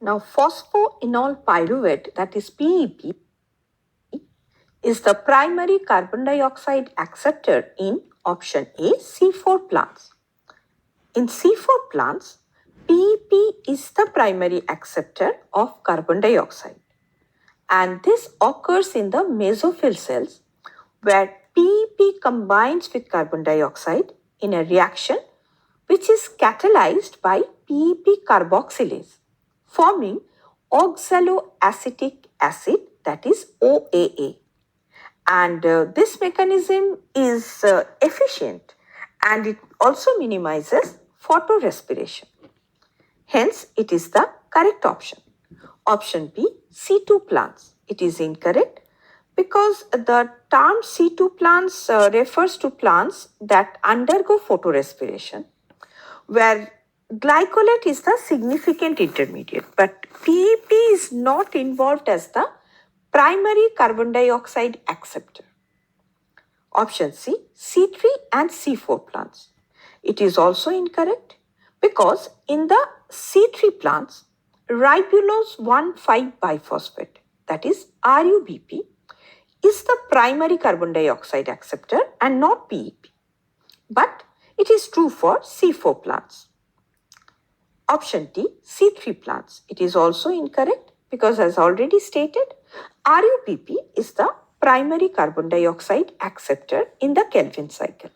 Now, phosphoenol pyruvate, that is PEP, is the primary carbon dioxide acceptor in option A, C4 plants. In C4 plants, PEP is the primary acceptor of carbon dioxide, and this occurs in the mesophyll cells where PEP combines with carbon dioxide in a reaction which is catalyzed by PEP carboxylase, forming oxaloacetic acid, that is OAA. And this mechanism is efficient, and it also minimizes photorespiration. Hence, it is the correct option. Option B, C2 plants. It is incorrect because the term C2 plants refers to plants that undergo photorespiration, where glycolate is the significant intermediate, but PEP is not involved as the primary carbon dioxide acceptor. Option C, C3 and C4 plants. It is also incorrect because in the C3 plants, ribulose 1,5-biphosphate, that is RUBP, is the primary carbon dioxide acceptor and not PEP. But it is true for C4 plants. Option D, C3 plants. It is also incorrect because, as already stated, RUBP is the primary carbon dioxide acceptor in the Kelvin cycle.